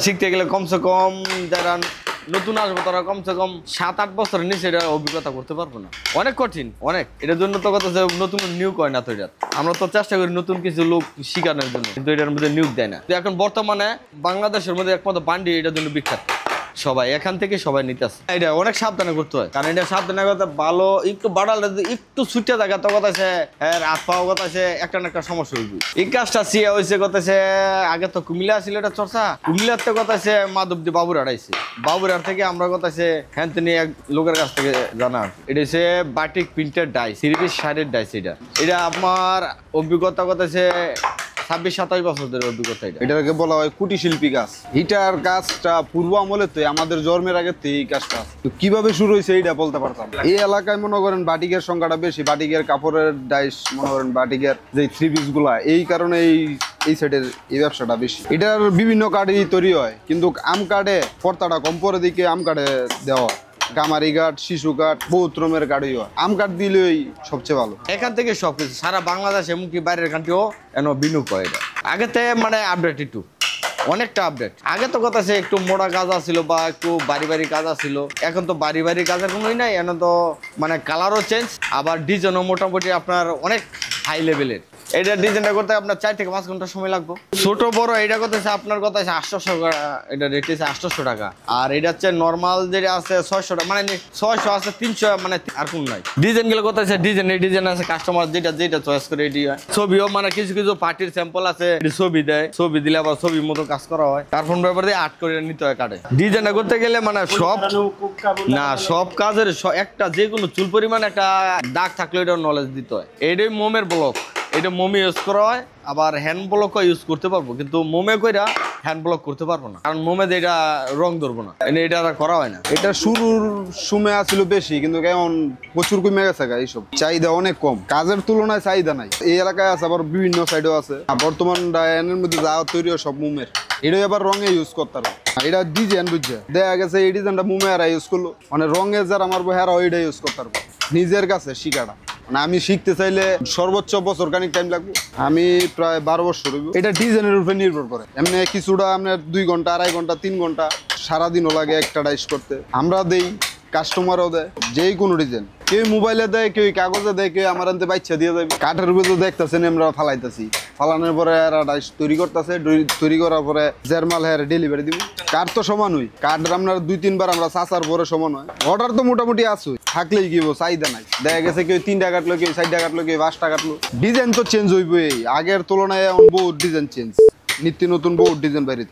শিখতে গেলে কমসে কম যারা নতুন আসবো তারা কমসে কম 7-8 বছরের নিচে এটা অভিজ্ঞতা করতে পারবো না। অনেক কঠিন, অনেক। এটার জন্য তো কথা নতুন নিয়োগ হয় না। তো এটা আমরা তো চেষ্টা করি নতুন কিছু লোক শিখানোর জন্য, কিন্তু এটার মধ্যে নিয়োগ দেয় না। তো এখন বর্তমানে বাংলাদেশের মধ্যে একমাত্র বান্ডি এটার জন্য বিখ্যাত। সবাই এখান থেকে সবাই নিতে আসে। এটা অনেক সাবধানে করতে হয়, কারণ এটা সাবধানে করতে ভালো একটু বাড়ালে একটু ছুটে থাকে তো কথা আছে হাত পাওয়া কথা আছে একটা না একটা সমস্যা হইবে। এই কাজটা সিয়া হয়েছে কথা আছে আগে তো কুমিল্লা ছিল এটা চর্চা, কুমিল্লার তো কথা আছে মাধবদী বাবুরহাট আইছে, বাবুরহাট থেকে আমরা কথা আছে হ্যাঁ তিনি এক লোকের কাছ থেকে জানা। এটা হচ্ছে বাটিক প্রিন্টের ডাইস, 3-পিস ডাইস। এটা আমার অভিজ্ঞতা কথা আছে 26-27 বছর ধরে অভিজ্ঞতা। এটাকে বলা হয় কুটির শিল্পী গাছ। এটার কাজটা পূর্ব আমলে তো আমাদের জন্মের আগে তো এই কাজটা তো কিভাবে শুরু হয়েছে এইটা বলতে পারতাম। এই এলাকায় মনে করেন বাটিকের সংখ্যাটা বেশি, বাটিকের কাপড়ের ডাইস মনে করেন বাটিকের যে 3 পিস গুলা, এই কারণে এই সাইডের এই ব্যবসাটা বেশি। এটার বিভিন্ন কাঠেই তৈরি হয়, কিন্তু আম কাঠে পর্তাটা কম পরে দিকে আম কাঠে দেওয়া, গামারি কাঠ, শিশু কাঠ, বহুত রকমের কাঠই হয়। আম কাঠ দিলেই সবচেয়ে ভালো। এখান থেকে সবকিছু সারা বাংলাদেশ এমনকি বাইরের কান্ট্রিও এনে বিনিয়োগ করে। এটা আগেতে মানে আপডেট একটু অনেকটা আপডেট। আগে তো কথা আছে একটু মোড়া কাজ ছিল বা একটু বাড়ি কাজ ছিল, এখন তো বাড়ি কাজের কোনোই নাই। এখন তো মানে কালারও চেঞ্জ, আবার ডিজাইনও মোটামুটি আপনার অনেক হাই লেভেলের। এটা ডিজাইনটা করতে আপনার 4 থেকে 5 ঘন্টা সময় লাগবে। ছোট বড় এটা করতেছে আপনার কথা আছে 800 টাকা, এটা রেট আছে 800 টাকা। আর এটা হচ্ছে নর্মাল যেটা আছে 600 টাকা, মানে 600 আছে 300, মানে আর কোন নাই। ডিজাইন গুলো কথা আছে ডিজাইন আছে কাস্টমার যেটা চয়েস করে এটি হয়। ছবিও মানে কিছু পার্টির স্যাম্পল আছে, ছবি দেয়, ছবি দিলে আবার ছবির মতো কাজ করা হয়, তারপর ব্যাপার দিয়ে আর্ট করে নিতে হয় কাটে। ডিজাইনটা করতে গেলে মানে সব কাজের একটা যে কোনো চুল পরিমাণ একটা দাগ থাকলে এটা নলেজ দিতে হয়। এটাই মোমের ব্লক, এটা মোমে ইউজ করা হয়, আবার হ্যান্ড ব্লকও ইউজ করতে পারবো, কিন্তু মোমে কইরা হ্যান্ড ব্লক করতে পারবো না, কারণ মোমে এটা রং ধরবো না, এটা করা হয় না। এটা শুরুর সময় আসছিল বেশি, কিন্তু এখন প্রচুর কমে গেছে। এইসব চাহিদা অনেক কম, কাজের তুলনায় চাহিদা নাই। এই এলাকায় আছে, আবার বিভিন্ন সাইডেও আছে। বর্তমান ডায়ানের মধ্যে যা তৈরি হয় সব মোমের, এটাই আবার রঙে ইউজ করতে পারবে। এটা ডিজাইন বুঝছে দেখা গেছে এই ডিজাইনটা মোমে এরা ইউজ করলো, মানে রঙে যারা মারবো হেরা ওইটা ইউজ করতে পারবো। নিজের কাছে শিখাটা মানে আমি শিখতে চাইলে সর্বোচ্চ বছর খানিক টাইম লাগবে। আমি প্রায় 12 বছর হইব। এটা ডিজাইনের উপরে নির্ভর করে। এমনি কিছুটা আপনার 2 ঘন্টা, 2.5 ঘন্টা, 3 ঘন্টা, সারাদিনও লাগে একটা ডাইস করতে। আমরা দেই, কাস্টমারও দেয়, যেই কোনো ডিজাইন। কেউ মোবাইলে দেয়, কেউ কাগজে দেয়, কেউ আমার আনতে বাচ্চা দিয়ে দেয়। কাঠের উপরে দেখতেছেন আমরা ফালাইতেছি, ফালানোর পরে এরা ডাইস তৈরি করতেছে, তৈরি করার পরে জার্মাল হেয়ার ডেলিভারি দিব। কাঠ তো সমান হই, কাঠ আপনার 2-3 বার আমরা চাচার পরে সমান হয়। অর্ডার তো মোটামুটি আছে, থাকলেই কি চাহিদা নাই। দেখা গেছে কেউ 3 টাকা কাটলো, কেউ 4 টাকা কাটলো, কেউ 5 টাকা কাটলো। ডিজাইন তো চেঞ্জ হইবে, আগের তুলনায় এখন বহুত ডিজাইন চেঞ্জ, নিত্য নতুন বহুত ডিজাইন বাইরে।